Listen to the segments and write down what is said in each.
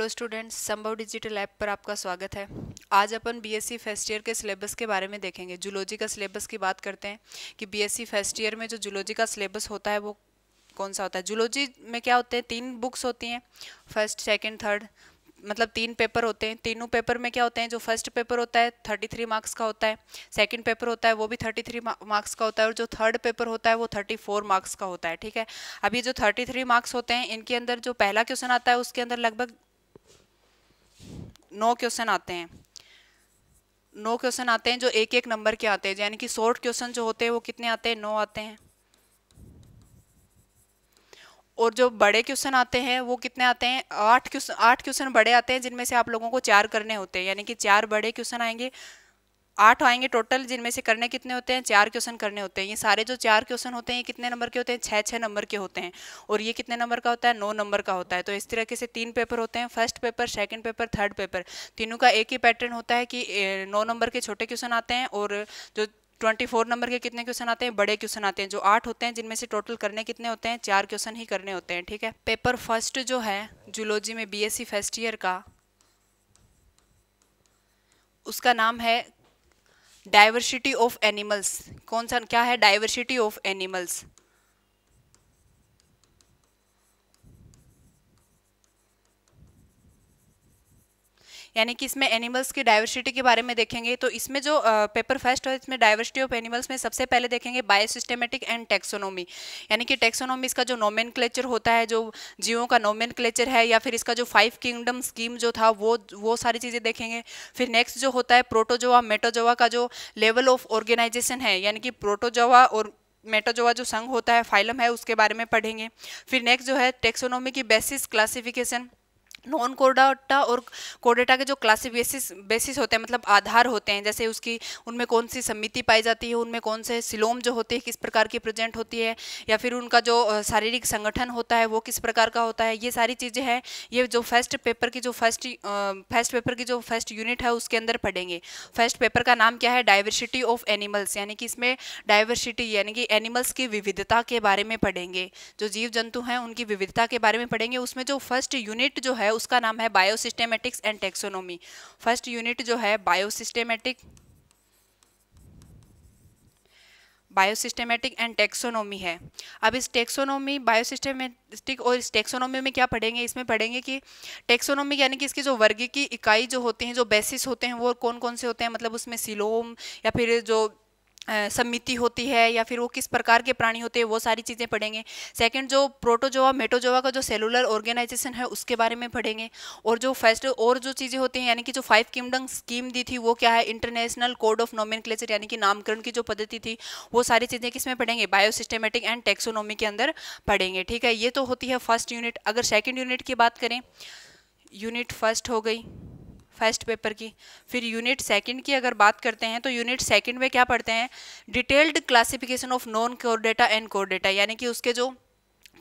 Hello students, संभव digital app पर आपका स्वागत है। आज अपन बीएससी फर्स्ट ईयर के सिलेबस के बारे में देखेंगे। जूलॉजी का सिलेबस की बात करते हैं कि बीएससी फर्स्ट ईयर में जो जूलॉजी का सिलेबस होता है वो कौन सा होता है। जूलॉजी में क्या होते हैं, 3 बुक्स होती हैं, फर्स्ट सेकंड थर्ड, मतलब 3 पेपर होते हैं। तीनों पेपर में क्या होते हैं, जो फर्स्ट पेपर होता है 33 मार्क्स का होता है, सेकंड पेपर होता है वो भी 33 मार्क्स का होता है, और जो थर्ड पेपर होता है वो 34 मार्क्स का होता है। ठीक है, अब ये जो 33 मार्क्स होते हैं इनके अंदर जो पहला क्वेश्चन आता है उसके अंदर लगभग 9 क्वेश्चन आते हैं। 9 क्वेश्चन आते हैं जो एक एक नंबर के आते हैं, यानी कि शॉर्ट क्वेश्चन जो होते हैं वो कितने आते हैं, 9 आते हैं। और जो बड़े क्वेश्चन आते हैं वो कितने आते हैं, 8 क्वेश्चन बड़े आते हैं, जिनमें से आप लोगों को 4 करने होते हैं, यानी कि 4 बड़े क्वेश्चन आएंगे, 8 आएंगे टोटल, जिनमें से करने कितने होते हैं, 4 क्वेश्चन करने होते हैं। ये सारे जो 4 क्वेश्चन होते हैं ये कितने नंबर के होते हैं, 6 नंबर के होते हैं। और ये कितने नंबर का होता है, 9 नंबर का होता है। तो इस तरीके से 3 पेपर होते हैं, first paper, second paper, third paper. तीनों का एक ही पैटर्न होता है कि 9 नंबर के छोटे क्वेश्चन आते हैं, और जो 24 नंबर के कितने क्वेश्चन आते हैं, बड़े क्वेश्चन आते हैं, जो 8 होते हैं, जिनमें से टोटल करने कितने होते हैं, 4 क्वेश्चन ही करने होते हैं। ठीक है, पेपर फर्स्ट जो है जूलॉजी में बीएससी फर्स्ट ईयर का, उसका नाम है डाइवर्सिटी ऑफ एनिमल्स। कौन सा, क्या है, डाइवर्सिटी ऑफ एनिमल्स। यानी कि इसमें एनिमल्स की डाइवर्सिटी के बारे में देखेंगे। तो इसमें जो पेपर फर्स्ट है इसमें डाइवर्सिटी ऑफ एनिमल्स में सबसे पहले देखेंगे बायोसिस्टेमेटिक एंड टेक्सोनोमी। यानी कि टेक्सोनोमी इसका जो नोमेनक्लेचर होता है, जो जीवों का नोमेनक्लेचर है, या फिर इसका जो 5 किंगडम स्कीम जो था वो सारी चीज़ें देखेंगे। फिर नेक्स्ट जो होता है प्रोटोजोआ मेटोजोआ का जो लेवल ऑफ ऑर्गेनाइजेशन है, यानी कि प्रोटोजोआ और मेटाजोआ जो संघ होता है, फाइलम है, उसके बारे में पढ़ेंगे। फिर नेक्स्ट जो है टेक्सोनोमी की बेसिस क्लासिफिकेशन, नॉन कोर्डेटा और कोर्डेटा के जो बेसिस होते हैं, मतलब आधार होते हैं, जैसे उसकी उनमें कौन सी समिति पाई जाती है, उनमें कौन से सिलोम जो होती है किस प्रकार की प्रेजेंट होती है, या फिर उनका जो शारीरिक संगठन होता है वो किस प्रकार का होता है, ये सारी चीज़ें हैं। ये जो फर्स्ट पेपर की जो फर्स्ट यूनिट है उसके अंदर पढ़ेंगे। फर्स्ट पेपर का नाम क्या है, डाइवर्सिटी ऑफ एनिमल्स, यानी कि इसमें डाइवर्सिटी यानी कि एनिमल्स की विविधता के बारे में पढ़ेंगे। जो जीव जंतु हैं उनकी विविधता के बारे में पढ़ेंगे। उसमें जो फर्स्ट यूनिट जो है उसका नाम है बायोसिस्टेमेटिक्स एंड टेक्सोनोमी। फर्स्ट यूनिट जो है बायोसिस्टेमेटिक एंड टेक्सोनोमी है। अब इस टेक्सोनोमी, बायोसिस्टेमेटिक और इस टेक्सोनोमी में क्या पढ़ेंगे, इसमें पढ़ेंगे कि टेक्सोनोमी यानी कि इसकी जो वर्ग की इकाई जो होती हैं, जो बेसिस होते हैं वो कौन कौन से होते हैं, मतलब उसमें सिलोम या फिर जो समिति होती है, या फिर वो किस प्रकार के प्राणी होते हैं, वो सारी चीज़ें पढ़ेंगे। सेकंड जो प्रोटोजोआ मेटोजोआ का जो सेलुलर ऑर्गेनाइजेशन है उसके बारे में पढ़ेंगे। और जो फर्स्ट और जो चीज़ें होती हैं, यानी कि जो 5 किंगडम स्कीम दी थी वो क्या है, इंटरनेशनल कोड ऑफ नोमेनक्लेचर, यानी कि नामकरण की जो पद्धति थी, वो सारी चीज़ें किसमें पढ़ेंगे, बायोसिस्टेमेटिक एंड टेक्सोनोमी के अंदर पढ़ेंगे। ठीक है, ये तो होती है फर्स्ट यूनिट। अगर सेकेंड यूनिट की बात करें, यूनिट फर्स्ट हो गई फर्स्ट पेपर की। फिर यूनिट सेकंड की अगर बात करते हैं तो यूनिट सेकंड में क्या पढ़ते हैं, detailed classification of non Chordata and Chordata, यानी कि उसके जो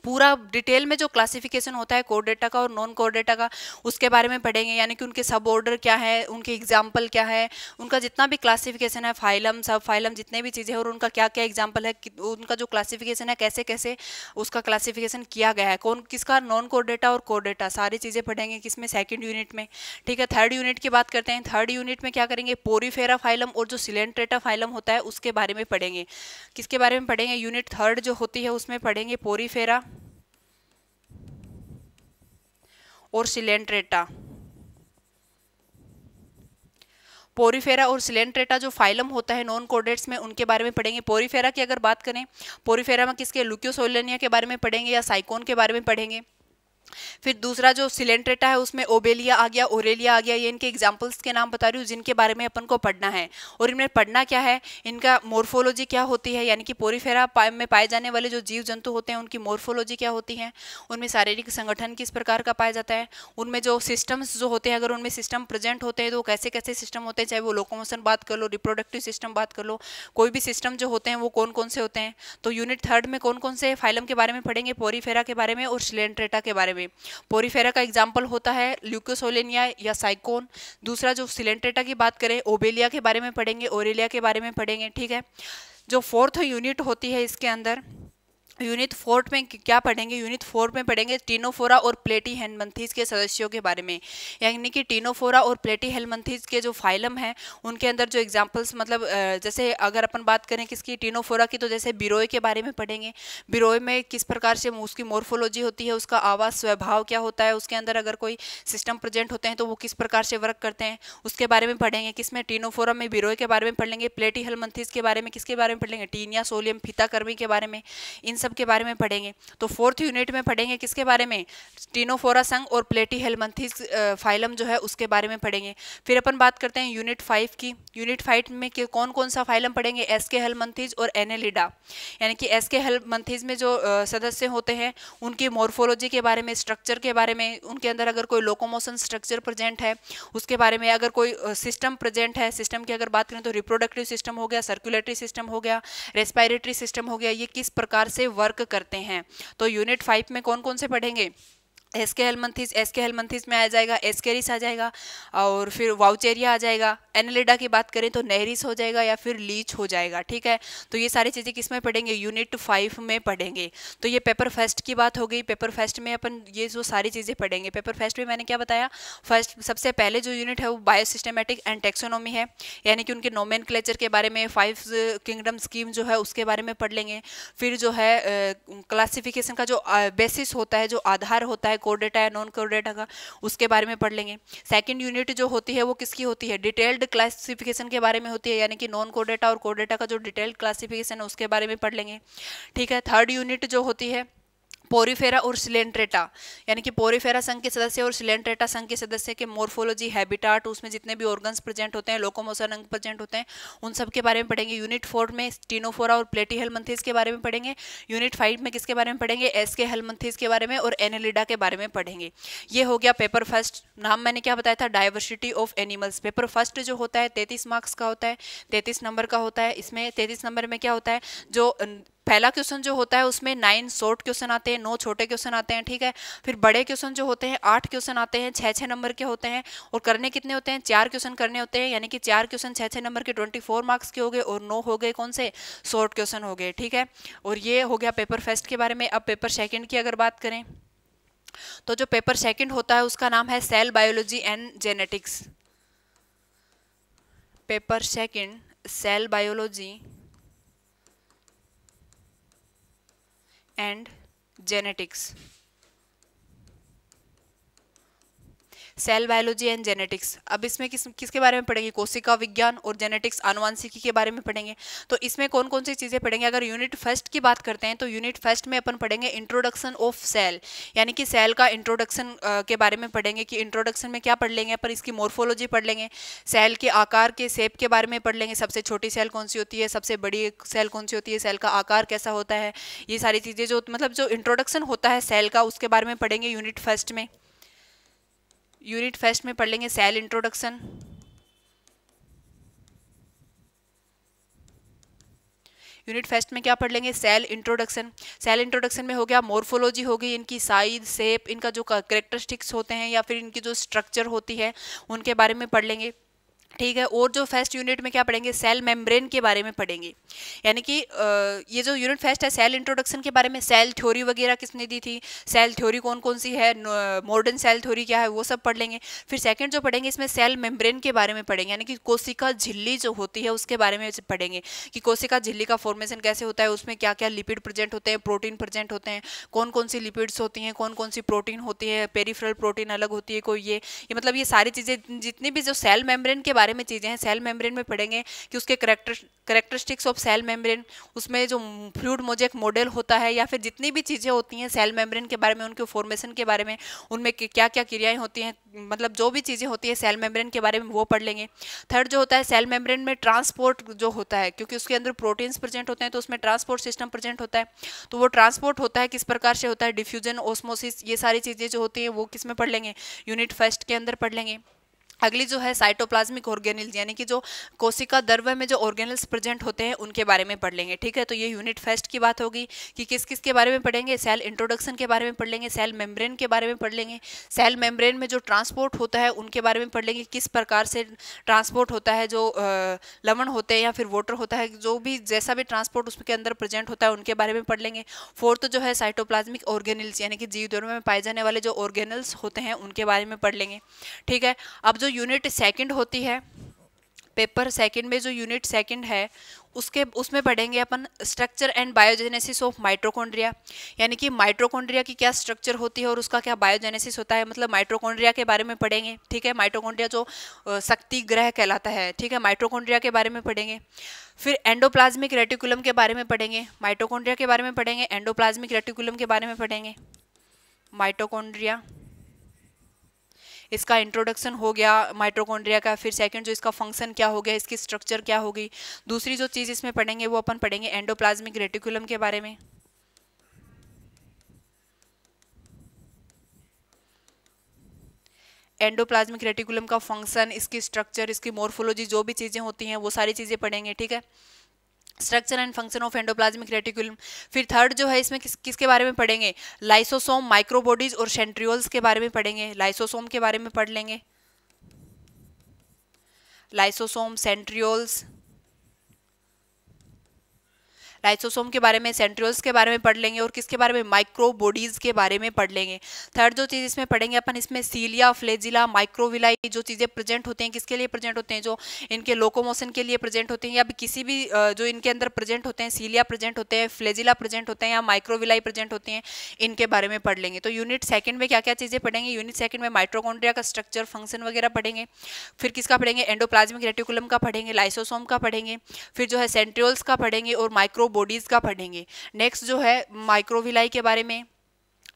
पूरा डिटेल में जो क्लासिफिकेशन होता है कोर्डेटा का और नॉन कोर्डेटा का, उसके बारे में पढ़ेंगे। यानी कि उनके सब ऑर्डर क्या है, उनके एग्जाम्पल क्या है, उनका जितना भी क्लासिफिकेशन है, फाइलम सब फाइलम जितने भी चीज़ें हैं, और उनका क्या क्या एग्जाम्पल है, उनका जो क्लासिफिकेशन है कैसे कैसे उसका क्लासिफिकेशन किया गया है, कौन किसका नॉन कोर्डेटा और कोर्डेटा, सारी चीज़ें पढ़ेंगे किसमें, सेकेंड यूनिट में। ठीक है, थर्ड यूनिट की बात करते हैं। थर्ड यूनिट में क्या करेंगे, पोरीफेरा फाइलम और जो सिलेंट्रेटा फाइलम होता है उसके बारे में पढ़ेंगे। किसके बारे में पढ़ेंगे, यूनिट थर्ड जो होती है उसमें पढ़ेंगे पोरीफेरा और सिलेंट्रेटा। पोरीफेरा और सिलेंट्रेटा जो फाइलम होता है नॉन कोर्डेट्स में, उनके बारे में पढ़ेंगे। पोरीफेरा की अगर बात करें, पोरीफेरा में किसके, ल्यूकोसोलेनिया के बारे में पढ़ेंगे या साइकोन के बारे में पढ़ेंगे। फिर दूसरा जो सिलेंट्रेटा है उसमें ओबेलिया आ गया, ओरेलिया आ गया, ये इनके एग्जांपल्स के नाम बता रही हूँ जिनके बारे में अपन को पढ़ना है। और इनमें पढ़ना क्या है, इनका मोर्फोलॉजी क्या होती है, यानी कि पोरीफेरा में पाए जाने वाले जो जीव जंतु होते हैं उनकी मोर्फोलॉजी क्या होती है, उनमें शारीरिक संगठन किस प्रकार का पाया जाता है, उनमें जो सिस्टम्स जो होते हैं, अगर उनमें सिस्टम प्रेजेंट होते हैं तो कैसे कैसे सिस्टम होते हैं, चाहे वो लोकोमोशन बात कर लो, रिप्रोडक्टिव सिस्टम बात कर लो, कोई भी सिस्टम जो होते हैं वो कौन कौन से होते हैं। तो यूनिट थर्ड में कौन कौन से फाइलम के बारे में पढ़ेंगे, पोरीफेरा के बारे में और सिलेंट्रेटा के बारे में। पोरीफेरा का एग्जाम्पल होता है ल्यूकोसोलेनिया या साइकोन। दूसरा जो सिलेंट्रेटा की बात करें, ओबेलिया के बारे में पढ़ेंगे, ओरेलिया के बारे में पढ़ेंगे। ठीक है, जो फोर्थ यूनिट होती है इसके अंदर यूनिट 4 में क्या पढ़ेंगे, यूनिट 4 में पढ़ेंगे टीनोफोरा और प्लेटीहेलमिन्थेस के सदस्यों के बारे में। यानी कि टीनोफोरा और प्लेटीहेलमिन्थेस के जो फाइलम हैं उनके अंदर जो एग्जांपल्स, मतलब जैसे अगर अपन बात करें किसकी, टीनोफोरा की, तो जैसे बिरोय के बारे में पढ़ेंगे। बिरोय में किस प्रकार से उसकी मोर्फोलॉजी होती है, उसका आवास स्वभाव क्या होता है, उसके अंदर अगर कोई सिस्टम प्रेजेंट होते हैं तो वो किस प्रकार से वर्क करते हैं, उसके बारे में पढ़ेंगे। किसमें, टीनोफोरा में बिरोय के बारे में पढ़ लेंगे। प्लेटीहेलमिन्थेस के बारे में किसके बारे में पढ़ लेंगे, टीनिया सोलियम फिताकर्मी के बारे में, इन सब के बारे में पढ़ेंगे। तो 4th यूनिट में पढ़ेंगे किसके बारे में, टीनोफोरा संघ और प्लेटीहेलमिन्थेस फाइलम जो है उसके बारे में पढ़ेंगे। फिर अपन बात करते हैं यूनिट 5 की। यूनिट 5 में कौन कौन सा फाइलम पढ़ेंगे, एसके हेलमिन्थेस और एनेलिडा। यानी कि एसके हेलमिन्थेस में जो सदस्य होते हैं उनकी मोर्फोलॉजी के बारे में, स्ट्रक्चर के बारे में, उनके अंदर अगर कोई लोकोमोशन स्ट्रक्चर प्रेजेंट है उसके बारे में, अगर कोई सिस्टम प्रेजेंट है, सिस्टम की अगर बात करें तो रिप्रोडक्टिव सिस्टम हो गया, सर्कुलेटरी सिस्टम हो गया, रेस्पिरेटरी सिस्टम हो गया, ये किस प्रकार से वर्क करते हैं। तो यूनिट 5 में कौन कौन से पढ़ेंगे, एसके हेलमिन्थेस में आ जाएगा, एस्केरिस आ जाएगा, और फिर वाउचेरिया आ जाएगा। एनेलिडा की बात करें तो नेहरिस हो जाएगा या फिर लीच हो जाएगा। ठीक है, तो ये सारी चीज़ें किस में पढ़ेंगे, यूनिट 5 में पढ़ेंगे। तो ये पेपर फर्स्ट की बात हो गई। पेपर फर्स्ट में अपन ये जो सारी चीज़ें पढ़ेंगे, पेपर फर्स्ट में मैंने क्या बताया, फर्स्ट सबसे पहले जो यूनिट है वो बायोसिस्टमेटिक एंड टेक्सोनोमी है, यानी कि उनके नोमेनक्लेचर के बारे में, 5 किंगडम स्कीम जो है उसके बारे में पढ़ लेंगे। फिर जो है क्लासिफिकेशन का जो बेसिस होता है, जो आधार होता है कोर डेटा या नॉन कोर डेटा का, उसके बारे में पढ़ लेंगे। सेकंड यूनिट जो होती है वो किसकी होती है, डिटेल्ड क्लासिफिकेशन के बारे में होती है, यानी कि नॉन कोर डेटा और कोर डेटा का जो डिटेल्ड क्लासिफिकेशन है उसके बारे में पढ़ लेंगे। ठीक है, थर्ड यूनिट जो होती है पोरीफेरा और सिलेंट्रेटा, यानी कि पोरीफेरा संघ के सदस्य और सिलेंट्रेटा संघ के सदस्य के मोर्फोलॉजी, हैबिटाट, उसमें जितने भी ऑर्गन्स प्रेजेंट होते हैं, लोकोमोशन अंग प्रेजेंट होते हैं, उन सब के बारे में पढ़ेंगे। यूनिट 4 में टीनोफोरा और प्लेटीहेलमिन्थेस के बारे में पढ़ेंगे। यूनिट 5 में किसके बारे में पढ़ेंगे, एसके हेलमिन्थेस के बारे में और एनेलिडा के बारे में पढ़ेंगे। ये हो गया पेपर फर्स्ट। नाम मैंने क्या बताया था, diversity of animals. Paper first जो होता है 33 मार्क्स का होता है, 33 नंबर का होता है। इसमें 33 नंबर में क्या होता है, जो पहला क्वेश्चन जो होता है उसमें 9 शॉर्ट क्वेश्चन आते हैं, 9 छोटे क्वेश्चन आते हैं। ठीक है, फिर बड़े क्वेश्चन जो होते हैं 8 क्वेश्चन आते हैं, 6 नंबर के होते हैं, और करने कितने होते हैं, 4 क्वेश्चन करने होते हैं, यानी कि 4 क्वेश्चन 6 नंबर के 24 मार्क्स के हो गए, और 9 हो गए कौन से, शॉर्ट क्वेश्चन हो गए। ठीक है, और ये हो गया पेपर फर्स्ट के बारे में। अब पेपर सेकंड की अगर बात करें तो जो पेपर सेकंड होता है उसका नाम है cell biology and genetics. Paper second cell biology and genetics, cell biology and genetics. अब इसमें किसके बारे में पढ़ेंगे, कोशिका विज्ञान और जेनेटिक्स, आनुवांशिकी के बारे में पढ़ेंगे। तो इसमें कौन कौन सी चीज़ें पढ़ेंगे, अगर यूनिट फर्स्ट की बात करते हैं तो यूनिट फर्स्ट में अपन पढ़ेंगे इंट्रोडक्शन ऑफ सेल, यानी कि सेल का इंट्रोडक्शन के बारे में पढ़ेंगे। कि इंट्रोडक्शन में क्या पढ़ लेंगे अपन, इसकी मोर्फोलॉजी पढ़ लेंगे, सेल के आकार के शेप के बारे में पढ़ लेंगे, सबसे छोटी सेल कौन सी होती है, सबसे बड़ी सेल कौन सी होती है, सेल का आकार कैसा होता है, ये सारी चीज़ें जो मतलब जो इंट्रोडक्शन होता है सेल का उसके बारे में पढ़ेंगे यूनिट फर्स्ट में। यूनिट फर्स्ट में पढ़ लेंगे सेल इंट्रोडक्शन। यूनिट फर्स्ट में क्या पढ़ लेंगे, सेल इंट्रोडक्शन। सेल इंट्रोडक्शन में हो गया मोर्फोलॉजी हो गई, इनकी साइज, शेप, इनका जो कैरेक्टरिस्टिक्स होते हैं या फिर इनकी जो स्ट्रक्चर होती है उनके बारे में पढ़ लेंगे। ठीक है, और जो फर्स्ट यूनिट में क्या पढ़ेंगे, सेल मेम्ब्रेन के बारे में पढ़ेंगे। यानी कि ये जो यूनिट फर्स्ट है सेल इंट्रोडक्शन के बारे में, सेल थ्योरी वगैरह किसने दी थी, सेल थ्योरी कौन कौन सी है, मॉडर्न सेल थ्योरी क्या है, वो सब पढ़ लेंगे। फिर सेकंड जो पढ़ेंगे इसमें सेल मेम्ब्रेन के बारे में पढ़ेंगे, यानी कि कोशिका झिल्ली जो होती है उसके बारे में पढ़ेंगे कि कोशिका झिल्ली का फॉर्मेशन कैसे होता है, उसमें क्या क्या लिपिड प्रेजेंट होते हैं, प्रोटीन प्रेजेंट होते हैं, कौन कौन सी लिपिड्स होती हैं, कौन कौन सी प्रोटीन होती है, पेरिफेरल प्रोटीन अलग होती है कोई, ये मतलब ये सारी चीज़ें जितनी भी जो सेल मेम्ब्रेन के बारे में चीज़ें हैं सेल मेम्ब्रेन में पढ़ेंगे कि उसके कैरेक्टरिस्टिक्स ऑफ सेल मेम्ब्रेन, उसमें जो फ्लूइड मोजेक मॉडल होता है या फिर जितनी भी चीज़ें होती हैं सेल मेम्ब्रेन के बारे में, उनके फॉर्मेशन के बारे में, उनमें क्या क्या क्रियाएं होती हैं, मतलब जो भी चीज़ें होती है सेल मेम्ब्रेन के बारे में वो पढ़ लेंगे। थर्ड जो होता है सेल मेम्ब्रेन में ट्रांसपोर्ट जो होता है, क्योंकि उसके अंदर प्रोटीन्स प्रेजेंट होते हैं तो उसमें ट्रांसपोर्ट सिस्टम प्रेजेंट होता है, तो वो ट्रांसपोर्ट होता है किस प्रकार से होता है, डिफ्यूजन, ऑस्मोसिस, ये सारी चीज़ें जो होती हैं वो किस में पढ़ लेंगे, यूनिट फर्स्ट के अंदर पढ़ लेंगे। अगली जो है साइटोप्लाज्मिक ऑर्गेनल्स, यानी कि जो कोशिका द्रव्य में जो ऑर्गेनल्स प्रेजेंट होते हैं उनके बारे में पढ़ लेंगे। ठीक है, तो ये यूनिट फर्स्ट की बात होगी कि किस किस के बारे में पढ़ेंगे। सेल इंट्रोडक्शन के बारे में पढ़ लेंगे, सेल मेम्ब्रेन के बारे में पढ़ लेंगे, सेल मेम्ब्रेन में जो ट्रांसपोर्ट होता है उनके बारे में पढ़ लेंगे, किस प्रकार से ट्रांसपोर्ट होता है, जो लवण होते हैं या फिर वाटर होता है, जो भी जैसा भी ट्रांसपोर्ट उसके अंदर प्रेजेंट होता है उनके बारे में पढ़ लेंगे। फोर्थ जो है साइटोप्लाज्मिक ऑर्गेनल्स, यानी कि जीव द्रव्य में पाए जाने वाले जो ऑर्गेनल्स होते हैं उनके बारे में पढ़ लेंगे। ठीक है, अब जो यूनिट सेकंड होती है पेपर सेकंड में, जो यूनिट सेकंड है उसमें पढ़ेंगे अपन structure and biogenesis of mitochondria, यानी कि माइटोकॉन्ड्रिया की क्या स्ट्रक्चर होती है और उसका क्या बायोजेनेसिस होता है, मतलब माइटोकॉन्ड्रिया के बारे में पढ़ेंगे। ठीक है, माइटोकॉन्ड्रिया जो शक्ति ग्रह कहलाता है। ठीक है, माइटोकॉन्ड्रिया के बारे में पढ़ेंगे। फिर एंडोप्लाज्मिक रेटिकुलम के बारे में पढ़ेंगे, माइटोकॉन्ड्रिया के बारे में पढ़ेंगे, एंडोप्लाज्मिक रेटिकुलम के बारे में पढ़ेंगे। माइटोकॉन्ड्रिया इसका इंट्रोडक्शन हो गया माइटोकॉन्ड्रिया का। फिर सेकंड जो इसका फंक्शन क्या हो गया, इसकी स्ट्रक्चर क्या होगी। दूसरी जो चीज़ इसमें पढ़ेंगे वो अपन पढ़ेंगे एंडोप्लाज्मिक रेटिकुलम के बारे में। एंडोप्लाज्मिक रेटिकुलम का फंक्शन, इसकी स्ट्रक्चर, इसकी मॉर्फोलॉजी, जो भी चीज़ें होती हैं वो सारी चीज़ें पढ़ेंगे। ठीक है, structure and function of endoplasmic reticulum. फिर थर्ड जो है इसमें किसके बारे में पढ़ेंगे, लाइसोसोम, माइक्रोबॉडीज और सेंट्रियोल्स के बारे में पढ़ेंगे। लाइसोसोम के बारे में पढ़ लेंगे, लाइसोसोम, सेंट्रियोल्स, लाइसोसोम के बारे में, सेंट्रियोल्स के बारे में पढ़ लेंगे और किसके बारे में, माइक्रोबॉडीज के बारे में पढ़ लेंगे। थर्ड जो चीज़ इसमें पढ़ेंगे अपन, इसमें सीलिया, फ्लेजिला, माइक्रोविलाई जो चीज़ें प्रेजेंट होते हैं किसके लिए प्रेजेंट होते हैं, जो इनके लोकोमोशन के लिए प्रेजेंट होते हैं या किसी भी जो इनके अंदर प्रेजेंट होते हैं, सीलिया प्रेजेंट होते हैं, फ्लेजिला प्रेजेंट होते हैं या माइक्रोविलाई प्रेजेंट होते हैं, इनके बारे में पढ़ लेंगे। तो यूनिट सेकंड में क्या क्या चीज़ें पढ़ेंगे, यूनिट सेकंड में माइटोकॉन्ड्रिया का स्ट्रक्चर, फंक्शन वगैरह पढ़ेंगे। फिर किसका पढ़ेंगे, एंडोप्लाज्मिक रेटिकुलम का पढ़ेंगे, लाइसोसोम का पढ़ेंगे, फिर जो है सेंट्रियोल्स का पढ़ेंगे और माइक्रोबॉडीज का पढ़ेंगे। नेक्स्ट जो है माइक्रोविलाई के बारे में,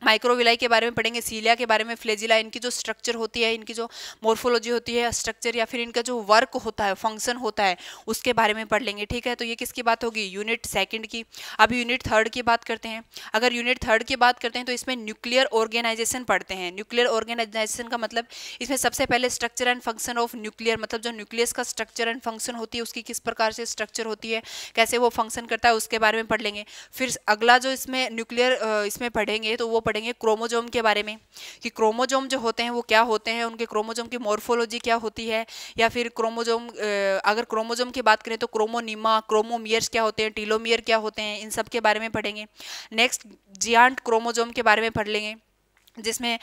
माइक्रोविलाई के बारे में पढ़ेंगे, सीलिया के बारे में, फ्लेजिला, इनकी जो स्ट्रक्चर होती है, इनकी जो मॉर्फोलॉजी होती है, स्ट्रक्चर या फिर इनका जो वर्क होता है, फंक्शन होता है, उसके बारे में पढ़ लेंगे। ठीक है, तो ये किसकी बात होगी, यूनिट सेकंड की। अब यूनिट थर्ड की बात करते हैं। अगर यूनिट थर्ड की बात करते हैं तो इसमें न्यूक्लियर ऑर्गेनाइजेशन पढ़ते हैं। न्यूक्लियर ऑर्गेनाइजेशन का मतलब इसमें सबसे पहले structure and function of nuclear, मतलब जो न्यूक्लियस का स्ट्रक्चर एंड फंक्शन होती है उसकी किस प्रकार से स्ट्रक्चर होती है, कैसे वो फंक्शन करता है, उसके बारे में पढ़ लेंगे। फिर अगला जो इसमें न्यूक्लियर इसमें पढ़ेंगे तो वो पढ़ेंगे क्रोमोजोम के बारे में, कि क्रोमोजोम जो होते हैं वो क्या होते हैं, उनके क्रोमोजोम की मॉर्फोलॉजी क्या होती है, या फिर क्रोमोजोम अगर क्रोमोजोम की बात करें तो क्रोमोनिमा, क्रोमोमियर्स क्या होते हैं, टीलोमियर क्या होते हैं, इन सब के बारे में पढ़ेंगे। नेक्स्ट जियांट क्रोमोजोम के बारे में पढ़ लेंगे, जिसमें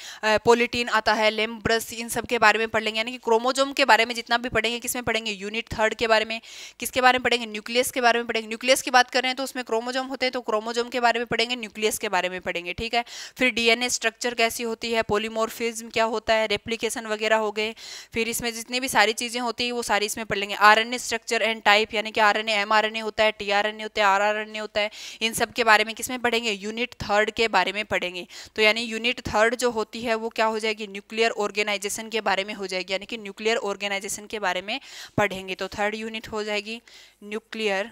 पोलिटीन आता है, लेम्ब्रस, इन सब के बारे में पढ़ लेंगे। यानी कि क्रोमोजोम के बारे में जितना भी पढ़ेंगे किसमें पढ़ेंगे, यूनिट थर्ड के बारे में। किसके बारे में पढ़ेंगे, न्यूक्लियस के बारे में पढ़ेंगे। न्यूक्लियस की बात कर रहे हैं तो उसमें क्रोमोजोम होते हैं तो क्रोमोजोम के बारे में पढ़ेंगे, न्यूक्लियस के बारे में पढ़ेंगे। ठीक है, फिर डीएनए स्ट्रक्चर कैसी होती है, पॉलीमॉर्फिज्म क्या होता है, रेप्लिकेशन वगैरह हो गए। फिर इसमें जितनी भी सारी चीज़ें होती हैं वो सारी इसमें पढ़ लेंगे। आरएनए स्ट्रक्चर एंड टाइप, यानी कि आरएनए, एमआरएनए होता है, टीआरएनए होता है, आरआरएनए होता है, इन सब के बारे में किसमें पढ़ेंगे, यूनिट थर्ड के बारे में पढ़ेंगे। तो यानी यूनिट थर्ड जो होती है वो क्या हो जाएगी, न्यूक्लियर ऑर्गेनाइजेशन के बारे में हो जाएगी, यानी कि न्यूक्लियर ऑर्गेनाइजेशन के बारे में पढ़ेंगे। तो थर्ड यूनिट हो जाएगी न्यूक्लियर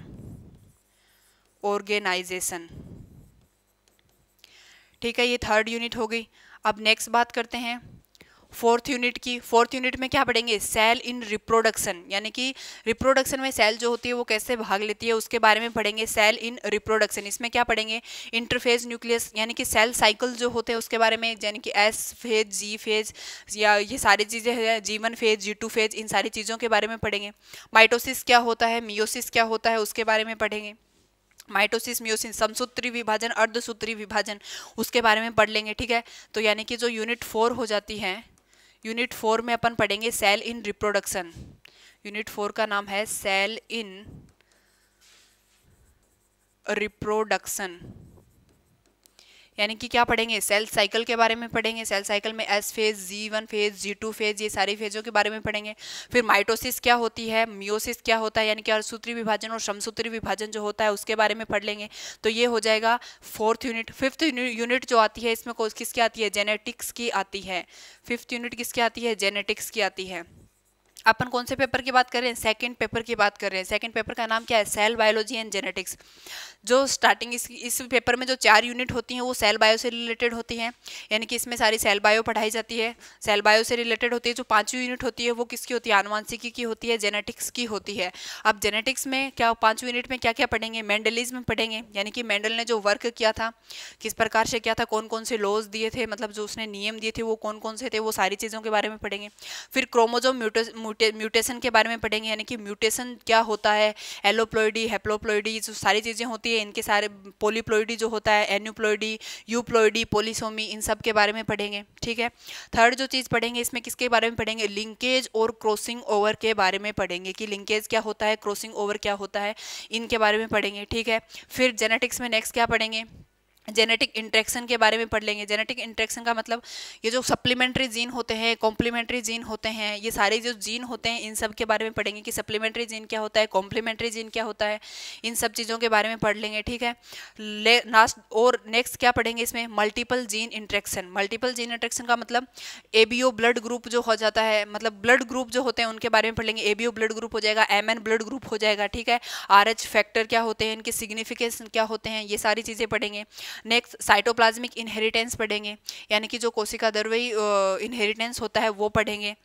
ऑर्गेनाइजेशन। ठीक है, ये थर्ड यूनिट हो गई। अब नेक्स्ट बात करते हैं फोर्थ यूनिट की। फोर्थ यूनिट में क्या पढ़ेंगे, सेल इन रिप्रोडक्शन, यानी कि रिप्रोडक्शन में सेल जो होती है वो कैसे भाग लेती है उसके बारे में पढ़ेंगे, सेल इन रिप्रोडक्शन। इसमें क्या पढ़ेंगे, इंटरफेज न्यूक्लियस, यानी कि सेल साइकिल जो होते हैं उसके बारे में, यानी कि एस फेज, जी फेज, या ये सारी चीज़ें हैं, G1 फेज, G2 फेज, इन सारी चीज़ों के बारे में पढ़ेंगे। माइटोसिस क्या होता है, मियोसिस क्या होता है, उसके बारे में पढ़ेंगे। माइटोसिस, मियोसिस, समसूत्री विभाजन, अर्धसूत्री विभाजन, उसके बारे में पढ़ लेंगे। ठीक है, तो यानी कि जो यूनिट 4 हो जाती है, यूनिट 4 में अपन पढ़ेंगे सेल इन रिप्रोडक्शन। यूनिट 4 का नाम है सेल इन रिप्रोडक्शन, यानी कि क्या पढ़ेंगे, सेल साइकिल के बारे में पढ़ेंगे। सेल साइकिल में S phase, G1 phase, G2 phase, ये सारी फेजों के बारे में पढ़ेंगे। फिर माइटोसिस क्या होती है, मियोसिस क्या होता है, यानी कि अर्धसूत्री विभाजन और समसूत्री विभाजन जो होता है उसके बारे में पढ़ लेंगे। तो ये हो जाएगा फोर्थ यूनिट। फिफ्थ यूनिट जो आती है इसमें किसकी आती है, जेनेटिक्स की आती है। फिफ्थ यूनिट किसकी आती है, जेनेटिक्स की आती है। अपन कौन से पेपर की बात कर रहे हैं, सेकंड पेपर की बात कर रहे हैं। सेकंड पेपर का नाम क्या है, सेल बायोलॉजी एंड जेनेटिक्स। जो स्टार्टिंग इस पेपर में जो 4 यूनिट होती हैं वो सेल बायो से रिलेटेड होती हैं, यानी कि इसमें सारी सेल बायो पढ़ाई जाती है, सेल बायो से रिलेटेड होती है। जो 5वीं यूनिट होती है वो किसकी होती है, आनुवांशिकी की होती है, जेनेटिक्स की होती है। अब जेनेटिक्स में क्या 5वीं यूनिट में क्या क्या पढ़ेंगे, मेंडलिज्म पढ़ेंगे, यानी कि मेंडल ने जो वर्क किया था किस प्रकार से किया था, कौन कौन से लॉज दिए थे, मतलब जो उसने नियम दिए थे वो कौन कौन से थे, वो सारी चीज़ों के बारे में पढ़ेंगे। फिर क्रोमोजोम म्यूटेशन के बारे में पढ़ेंगे, यानी कि म्यूटेशन क्या होता है, एलोप्लॉइडी, हेप्लोप्लॉइडी, जो सारी चीज़ें होती है इनके सारे, पोलीप्लॉइडी जो होता है, एन्यूप्लॉइडी, यूप्लॉइडी, पोलिसोमी, इन सब के बारे में पढ़ेंगे। ठीक है। थर्ड जो चीज़ पढ़ेंगे इसमें किसके बारे में पढ़ेंगे, लिंकेज और क्रॉसिंग ओवर के बारे में पढ़ेंगे, कि लिंकेज क्या होता है, क्रॉसिंग ओवर क्या होता है, इनके बारे में पढ़ेंगे। ठीक है। फिर जेनेटिक्स में नेक्स्ट क्या पढ़ेंगे, जेनेटिक इंट्रैक्शन के बारे में पढ़ लेंगे। जेनेटिक इंट्रैक्शन का मतलब ये जो सप्लीमेंट्री जीन होते हैं, कॉम्प्लीमेंट्री जीन होते हैं, ये सारे जो जीन होते हैं इन सब के बारे में पढ़ेंगे कि सप्लीमेंट्री जीन क्या होता है, कॉम्प्लीमेंट्री जीन क्या होता है, इन सब चीज़ों के बारे में पढ़ लेंगे। ठीक है। लास्ट और नेक्स्ट क्या पढ़ेंगे इसमें, multiple gene interaction. Multiple gene interaction का मतलब एबीओ ब्लड ग्रुप जो हो जाता है, मतलब ब्लड ग्रुप जो होते हैं उनके बारे में पढ़ लेंगे। एबीओ ब्लड ग्रुप हो जाएगा, एमएन ब्लड ग्रुप हो जाएगा। ठीक है। आरएच फैक्टर क्या होते हैं, इनके सिग्निफिकेंस क्या होते हैं, ये सारी चीज़ें पढ़ेंगे। नेक्स्ट साइटोप्लाज्मिक इनहेरिटेंस पढ़ेंगे, यानी कि जो कोशिका द्रव्यी इनहेरिटेंस होता है वो पढ़ेंगे।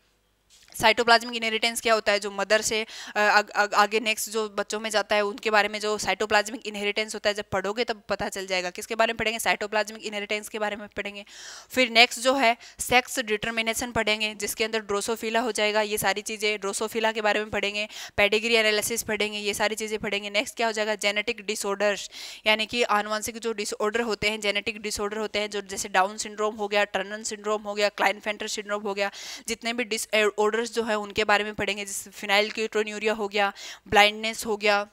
साइटोप्लाज्मिक इनहेरिटेंस क्या होता है, जो मदर से आगे नेक्स्ट जो बच्चों में जाता है उनके बारे में जो साइटोप्लाज्मिक इनहेरिटेंस होता है, जब पढ़ोगे तब पता चल जाएगा। किसके बारे में पढ़ेंगे, साइटोप्लाज्मिक इनहेरिटेंस के बारे में पढ़ेंगे। फिर नेक्स्ट जो है सेक्स डिटर्मिनेशन पढ़ेंगे, जिसके अंदर ड्रोसोफिला हो जाएगा, ये सारी चीज़ें ड्रोसोफिला के बारे में पढ़ेंगे। पेडिग्री एनालिसिस पढ़ेंगे, ये सारी चीज़ें पढ़ेंगे। नेक्स्ट क्या हो जाएगा, जेनेटिक डिसऑर्डर्स, यानी कि आनुवंशिक जो डिसऑर्डर होते हैं, जेनेटिक डिसऑर्डर होते हैं, जो जैसे डाउन सिंड्रोम हो गया, टर्नर सिंड्रोम हो गया, क्लाइनफेंटर सिंड्रोम हो गया, जितने भी डिसऑर्डर्स जो है उनके बारे में पढ़ेंगे। जैसे फिनाइल कीटोन्यूरिया हो गया, ब्लाइंडनेस हो गया,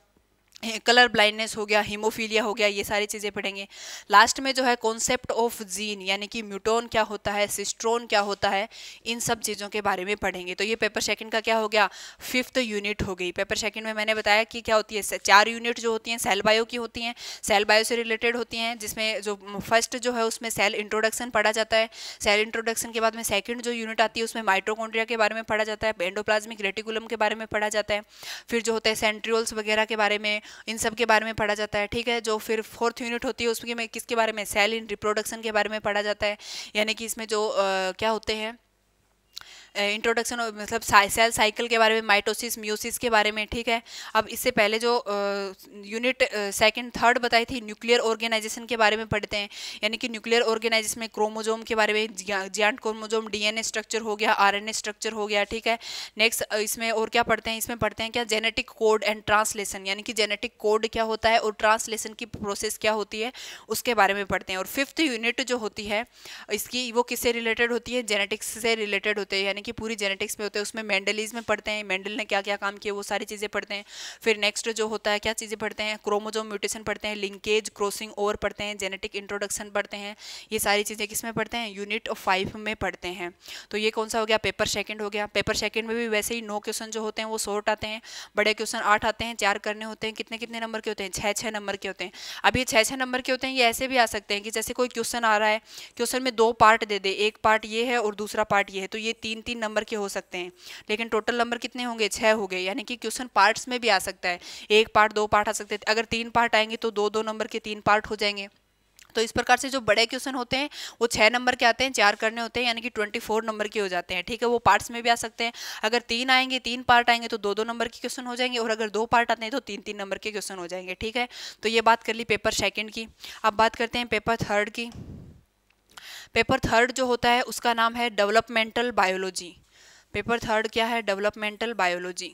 कलर ब्लाइंडनेस हो गया, हीमोफीलिया हो गया, ये सारी चीज़ें पढ़ेंगे। लास्ट में जो है कॉन्सेप्ट ऑफ जीन, यानी कि म्यूटोन क्या होता है, सिस्ट्रोन क्या होता है, इन सब चीज़ों के बारे में पढ़ेंगे। तो ये पेपर सेकंड का क्या हो गया, 5th यूनिट हो गई। पेपर सेकंड में मैंने बताया कि क्या होती है, 4 यूनिट जो होती हैं सेल बायो की होती हैं, सेल बायो से रिलेटेड होती हैं, जिसमें जो फर्स्ट जो है उसमें सेल इंट्रोडक्शन पढ़ा जाता है। सेल इंट्रोडक्शन के बाद में सेकेंड जो यूनिट आती है उसमें माइटोकॉन्ड्रिया के बारे में पढ़ा जाता है, एंडोप्लाज्मिक रेटिकुलम के बारे में पढ़ा जाता है। फिर जो होता है सेंट्रियोल्स वगैरह के बारे में, इन सब के बारे में पढ़ा जाता है। ठीक है। जो फिर 4th यूनिट होती है उसमें में किसके बारे में, सेल इन रिप्रोडक्शन के बारे में पढ़ा जाता है, यानी कि इसमें जो क्या होते हैं, इंट्रोडक्शन मतलब सेल साइकिल के बारे में, माइटोसिस मियोसिस के बारे में। ठीक है। अब इससे पहले जो यूनिट सेकंड थर्ड बताई थी, न्यूक्लियर ऑर्गेनाइजेशन के बारे में पढ़ते हैं, यानी कि न्यूक्लियर ऑर्गेनाइजेशन में क्रोमोजोम के बारे में, जियांट क्रोमोजोम, डीएनए स्ट्रक्चर हो गया, आरएनए स्ट्रक्चर हो गया। ठीक है। नेक्स्ट इसमें और क्या पढ़ते हैं, इसमें पढ़ते हैं क्या, जेनेटिक कोड एंड ट्रांसलेशन, यानी कि जेनेटिक कोड क्या होता है और ट्रांसलेशन की प्रोसेस क्या होती है उसके बारे में पढ़ते हैं। और 5th यूनिट जो होती है इसकी वो किससे रिलेटेड होती है, जेनेटिक्स से रिलेटेड होते हैं, यानी कि पूरी जेनेटिक्स में होते हैं। उसमें मेंडलिज्म पढ़ते हैं, मेंडल ने क्या क्या काम किया वो सारी चीज़ें पढ़ते हैं। फिर नेक्स्ट जो होता है क्या चीज़ें पढ़ते हैं, क्रोमोजोम म्यूटेशन पढ़ते हैं, लिंकेज क्रॉसिंग ओवर पढ़ते हैं, जेनेटिक इंट्रोडक्शन पढ़ते हैं। ये सारी चीज़ें किस में पढ़ते हैं, यूनिट 5 में पढ़ते हैं। तो ये कौन सा हो गया, पेपर सेकंड हो गया। पेपर सेकंड में भी वैसे ही 9 क्वेश्चन जो होते हैं वो शॉर्ट आते हैं, बड़े क्वेश्चन 8 आते हैं, 4 करने होते हैं। कितने कितने नंबर के होते हैं, 6-6 नंबर के होते हैं। अब ये 6-6 नंबर के होते हैं, ये ऐसे भी आ सकते हैं कि जैसे कोई क्वेश्चन आ रहा है, क्वेश्चन में 2 पार्ट दे दे, एक पार्ट ये है और दूसरा पार्ट ये है, तो ये 3-3 नंबर के हो सकते हैं। लेकिन टोटल नंबर कितने होंगे, 6 हो गए, यानी कि क्वेश्चन पार्ट्स में भी आ सकता है, 1 पार्ट 2 पार्ट आ सकते हैं। अगर 3 पार्ट आएंगे तो 2-2 नंबर के 3 पार्ट हो जाएंगे। तो इस प्रकार से जो बड़े क्वेश्चन होते हैं वो 6 नंबर के आते हैं, 4 करने होते हैं, यानी कि 24 नंबर के हो जाते हैं। ठीक है। वो पार्ट्स में भी आ सकते हैं। अगर 3 आएंगे, 3 पार्ट आएंगे तो 2-2 नंबर के क्वेश्चन हो जाएंगे, और अगर 2 पार्ट आते हैं तो 3-3 नंबर के क्वेश्चन हो जाएंगे। ठीक है। तो ये बात कर ली पेपर सेकंड की। अब बात करते हैं पेपर थर्ड की। पेपर थर्ड जो होता है उसका नाम है डेवलपमेंटल बायोलॉजी। पेपर थर्ड क्या है, डेवलपमेंटल बायोलॉजी।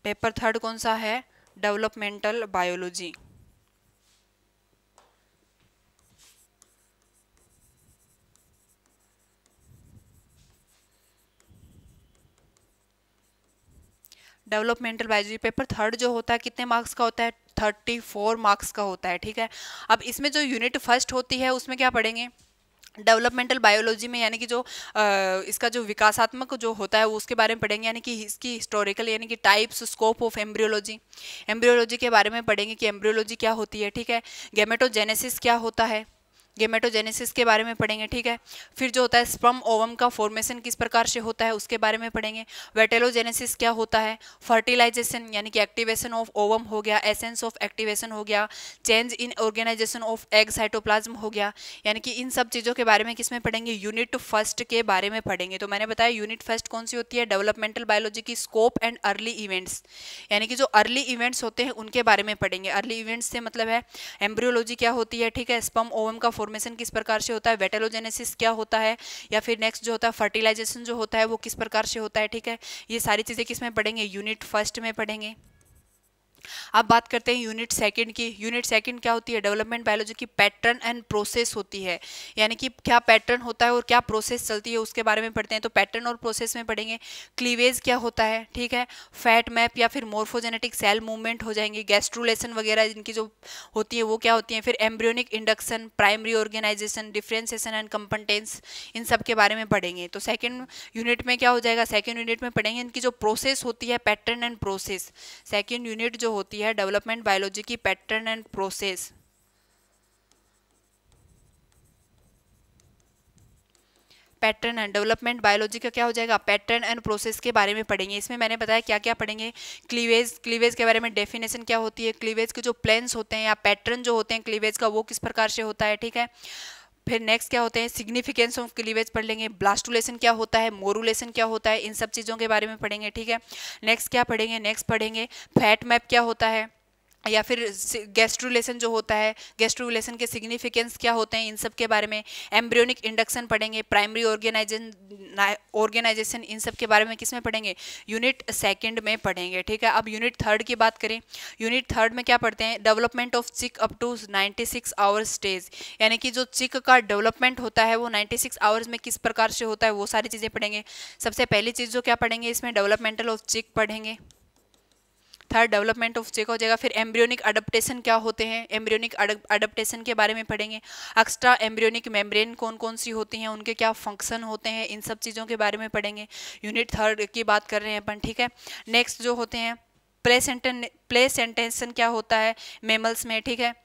पेपर थर्ड कौन सा है, developmental biology. Developmental biology paper third जो होता है कितने मार्क्स का होता है, 34 मार्क्स का होता है। ठीक है। अब इसमें जो यूनिट फर्स्ट होती है उसमें क्या पढ़ेंगे, डेवलपमेंटल बायोलॉजी में, यानी कि जो इसका जो विकासात्मक जो होता है वो उसके बारे में पढ़ेंगे, यानी कि इसकी हिस्टोरिकल यानी कि types scope of embryology, embryology के बारे में पढ़ेंगे कि एम्ब्रियोलॉजी क्या होती है। ठीक है। गैमेटोजेनेसिस क्या होता है, गेमेटोजेनेसिस के बारे में पढ़ेंगे, ठीक है। फिर जो होता है स्पर्म ओवम का फॉर्मेशन किस प्रकार से होता है उसके बारे में पढ़ेंगे। वेटेलोजेनेसिस क्या होता है, फर्टिलाइजेशन यानी कि एक्टिवेशन ऑफ ओवम हो गया, एसेंस ऑफ एक्टिवेशन हो गया, change in organization of egg cytoplasm हो गया, यानी कि इन सब चीज़ों के बारे में किसमें पढ़ेंगे, यूनिट फर्स्ट के बारे में पढ़ेंगे। तो मैंने बताया यूनिट फर्स्ट कौन सी होती है, डेवलपमेंटल बायोलॉजी की स्कोप एंड अर्ली इवेंट्स, यानी कि जो अर्ली इवेंट्स होते हैं उनके बारे में पढ़ेंगे। अर्ली इवेंट्स से मतलब है एम्ब्रियोलॉजी क्या होती है, ठीक है, स्पर्म ओवम का फॉर्मेशन किस प्रकार से होता है, वेटेलोजेनेसिस क्या होता है, या फिर नेक्स्ट जो होता है फर्टिलाइजेशन जो होता है वो किस प्रकार से होता है, ठीक है। ये सारी चीज़ें किसमें पढ़ेंगे, यूनिट फर्स्ट में पढ़ेंगे। अब बात करते हैं यूनिट सेकंड की। यूनिट सेकंड क्या होती है, डेवलपमेंट बायोलॉजी की पैटर्न एंड प्रोसेस होती है, यानी कि क्या पैटर्न होता है और क्या प्रोसेस चलती है उसके बारे में पढ़ते हैं। तो पैटर्न और प्रोसेस में पढ़ेंगे क्लीवेज क्या होता है, ठीक है, फैट मैप या फिर मोर्फोजेनेटिक सेल मूवमेंट हो जाएंगे, गैस्ट्रुलेशन वगैरह जिनकी जो होती है वो क्या होती है, फिर embryonic induction, primary organization, differentiation and competence, इन सब के बारे में पढ़ेंगे। तो सेकेंड यूनिट में क्या हो जाएगा, सेकेंड यूनिट में पढ़ेंगे इनकी जो प्रोसेस होती है, pattern and process. Second unit जो होती है डेवलपमेंट बायोलॉजी की pattern and process. Pattern and development biology का क्या हो जाएगा, पैटर्न एंड प्रोसेस के बारे में पढ़ेंगे। इसमें मैंने बताया क्या क्या पढ़ेंगे, क्लीवेज के बारे में डेफिनेशन क्या होती है, क्लीवेज के जो प्लेन्स होते हैं या पैटर्न जो होते हैं क्लीवेज का वो किस प्रकार से होता है, ठीक है। फिर नेक्स्ट क्या होते हैं, सिग्निफिकेंस ऑफ क्लीवेज पढ़ लेंगे, ब्लास्टुलेशन क्या होता है, मोरुलेशन क्या होता है, इन सब चीज़ों के बारे में पढ़ेंगे, ठीक है। नेक्स्ट क्या पढ़ेंगे, नेक्स्ट पढ़ेंगे फैट मैप क्या होता है, या फिर गैस्ट्रुलेशन जो होता है, गैस्ट्रुलेशन के सिग्निफिकेंस क्या होते हैं, इन सब के बारे में। एम्ब्रियोनिक इंडक्शन पढ़ेंगे, प्राइमरी ऑर्गेनाइजेशन, इन सब के बारे में किसमें पढ़ेंगे, यूनिट सेकंड में पढ़ेंगे, ठीक है। अब यूनिट थर्ड की बात करें, यूनिट थर्ड में क्या पढ़ते हैं, डेवलपमेंट ऑफ चिक अप टू 96 आवर्स स्टेज, यानी कि जो चिक का डेवलपमेंट होता है वो 96 आवर्स में किस प्रकार से होता है वो सारी चीज़ें पढ़ेंगे। सबसे पहली चीज़ जो क्या पढ़ेंगे इसमें, डेवलपमेंटल ऑफ चिक पढ़ेंगे। थर्ड डेवलपमेंट ऑफ चिक हो जाएगा। फिर एम्ब्रियोनिक अडप्टेशन क्या होते हैं, एम्ब्रियोनिक अडप्टेशन के बारे में पढ़ेंगे। एक्स्ट्रा एम्ब्रियोनिक मेम्ब्रेन कौन कौन सी होती हैं, उनके क्या फंक्शन होते हैं, इन सब चीज़ों के बारे में पढ़ेंगे। यूनिट थर्ड की बात कर रहे हैं अपन, ठीक है। नेक्स्ट जो होते हैं प्लेसेंटेशन क्या होता है मेमल्स में, ठीक है,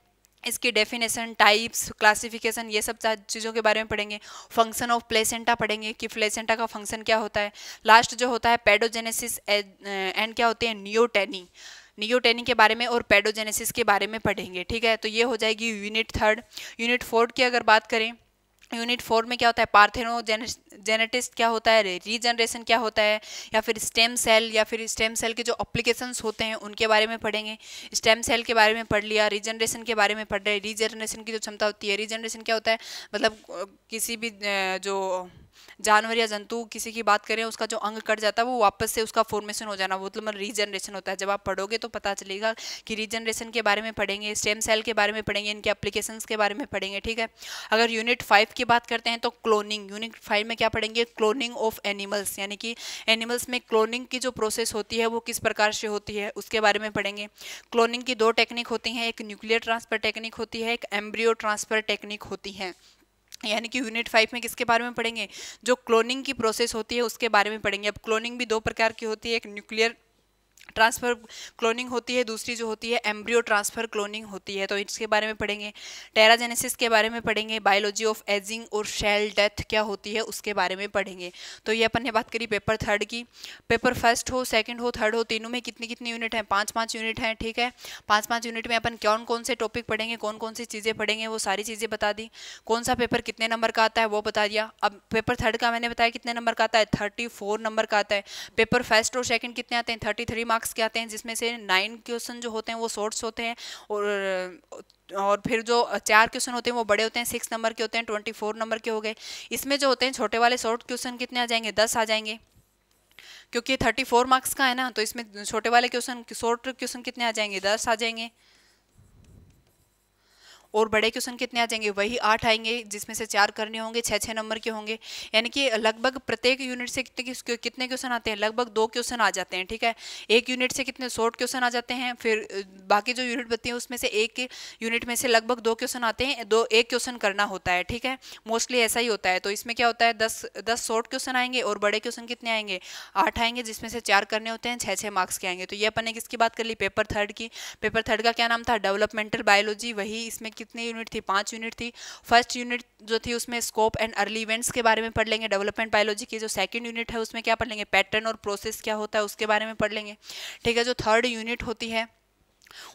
इसकी डेफिनेशन, टाइप्स, क्लासिफिकेशन, ये सब चीज़ों के बारे में पढ़ेंगे। फंक्शन ऑफ प्लेसेंटा पढ़ेंगे कि प्लेसेंटा का फंक्शन क्या होता है। लास्ट जो होता है पेडोजेनेसिस एंड क्या होते हैं, नियोटेनी के बारे में और पेडोजेनेसिस के बारे में पढ़ेंगे, ठीक है। तो ये हो जाएगी यूनिट थर्ड। यूनिट फोर्थ की अगर बात करें, यूनिट 4 में क्या होता है, पार्थेनोजेनेटिस्ट क्या होता है, रीजनरेशन क्या होता है, या फिर स्टेम सेल के जो एप्लीकेशंस होते हैं उनके बारे में पढ़ेंगे। स्टेम सेल के बारे में पढ़ लिया, रीजनरेशन के बारे में पढ़ रहे। रीजनरेशन की जो क्षमता होती है, रीजनरेशन क्या होता है, मतलब किसी भी जो जानवर या जंतु किसी की बात करें उसका जो अंग कट जाता है वो वापस से उसका फॉर्मेशन हो जाना, वो मतलब रीजनरेशन होता है। जब आप पढ़ोगे तो पता चलेगा कि रीजनरेशन के बारे में पढ़ेंगे, स्टेम सेल के बारे में पढ़ेंगे, इनके एप्लीकेशंस के बारे में पढ़ेंगे, ठीक है। अगर यूनिट 5 की बात करते हैं तो क्लोनिंग, यूनिट 5 में क्या पढ़ेंगे, क्लोनिंग ऑफ एनिमल्स, यानी कि एनिमल्स में क्लोनिंग की जो प्रोसेस होती है वो किस प्रकार से होती है उसके बारे में पढ़ेंगे। क्लोनिंग की दो टेक्निक होती हैं, एक न्यूक्लियर ट्रांसफर टेक्निक होती है, एक एम्ब्रियो ट्रांसफर टेक्निक होती है। यानी कि यूनिट 5 में किसके बारे में पढ़ेंगे, जो क्लोनिंग की प्रोसेस होती है उसके बारे में पढ़ेंगे। अब क्लोनिंग भी दो प्रकार की होती है, एक न्यूक्लियर ट्रांसफर क्लोनिंग होती है, दूसरी जो होती है एम्ब्रियो ट्रांसफर क्लोनिंग होती है, तो इसके बारे में पढ़ेंगे। टेराजेनेसिस के बारे में पढ़ेंगे, बायोलॉजी ऑफ एजिंग और सेल डेथ क्या होती है उसके बारे में पढ़ेंगे। तो ये अपन ने बात करी पेपर थर्ड की। पेपर फर्स्ट हो, सेकंड हो, थर्ड हो, तीनों में कितनी कितनी यूनिट है, 5-5 यूनिट हैं, ठीक है। 5-5 यूनिट में अपन कौन कौन से टॉपिक पढ़ेंगे, कौन कौन सी चीज़ें पढ़ेंगे, वो सारी चीज़ें बता दी। कौन सा पेपर कितने नंबर का आता है वो बता दिया। अब पेपर थर्ड का मैंने बताया कितने नंबर का आता है, 34 नंबर का आता है। पेपर फर्स्ट और सेकंड कितने आते हैं, 33 मार्क्स के आते हैं, जिसमें से 9 क्वेश्चन जो होते हैं वो शॉर्ट्स होते हैं, और फिर जो 4 क्वेश्चन होते हैं वो बड़े होते हैं, 6 नंबर के होते हैं, 24 नंबर के हो गए। इसमें जो होते हैं छोटे वाले शॉर्ट क्वेश्चन कितने आ जाएंगे, 10 आ जाएंगे, क्योंकि 34 मार्क्स का है ना, तो इसमें छोटे वाले क्वेश्चन शॉर्ट क्वेश्चन कितने आ जाएंगे, 10 आ जाएंगे। और बड़े क्वेश्चन कितने आ जाएंगे, वही 8 आएंगे, जिसमें से 4 करने होंगे, 6-6 नंबर के होंगे। यानी कि लगभग प्रत्येक यूनिट से कितने क्वेश्चन आते हैं, लगभग 2 क्वेश्चन आ जाते हैं, ठीक है। एक यूनिट से कितने शॉर्ट क्वेश्चन आ जाते हैं, फिर बाकी जो यूनिट बचती है उसमें से एक यूनिट में से लगभग 2 क्वेश्चन आते हैं, एक क्वेश्चन करना होता है, ठीक है। मोस्टली ऐसा ही होता है। तो इसमें क्या होता है, 10 शॉर्ट क्वेश्चन आएंगे और बड़े क्वेश्चन कितने आएंगे, 8 आएंगे, जिसमें से 4 करने होते हैं, 6-6 मार्क्स के आएंगे। तो ये अपन ने किसकी बात कर ली, पेपर थर्ड की। पेपर थर्ड का क्या नाम था, डेवलपमेंटल बायोलॉजी, वही इसमें कितनी यूनिट थी, 5 यूनिट थी। फर्स्ट यूनिट जो थी उसमें स्कोप एंड अर्ली इवेंट्स के बारे में पढ़ लेंगे, डेवलपमेंट बायोलॉजी की। जो सेकंड यूनिट है उसमें क्या पढ़ लेंगे, पैटर्न और प्रोसेस क्या होता है उसके बारे में पढ़ लेंगे, ठीक है। जो थर्ड यूनिट होती है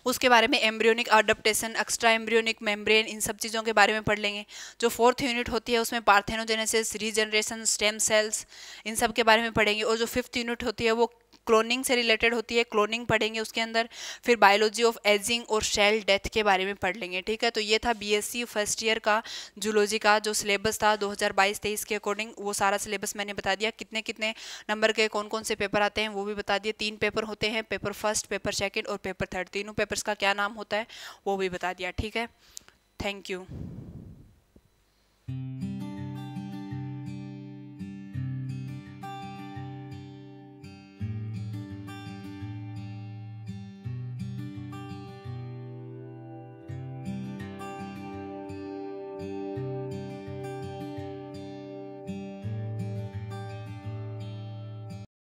उसके बारे में embryonic adaptation, extra embryonic membrane, इन सब चीज़ों के बारे में पढ़ लेंगे। जो फोर्थ यूनिट होती है उसमें पार्थेनोजेनेसिस, रीजनरेशन, स्टेम सेल्स, इन सब के बारे में पढ़ेंगे। और जो फिफ्थ यूनिट होती है वो क्लोनिंग से रिलेटेड होती है, क्लोनिंग पढ़ेंगे उसके अंदर। फिर बायोलॉजी ऑफ एजिंग और सेल डेथ के बारे में पढ़ लेंगे, ठीक है। तो ये था बीएससी फर्स्ट ईयर का जूलॉजी का जो सिलेबस था 2022-23 के अकॉर्डिंग। वो सारा सिलेबस मैंने बता दिया, कितने कितने नंबर के कौन कौन से पेपर आते हैं वो भी बता दिए। 3 पेपर होते हैं, पेपर फर्स्ट, पेपर सेकंड और पेपर थर्ड। तीनों पेपर्स का क्या नाम होता है वो भी बता दिया, ठीक है। Thank you.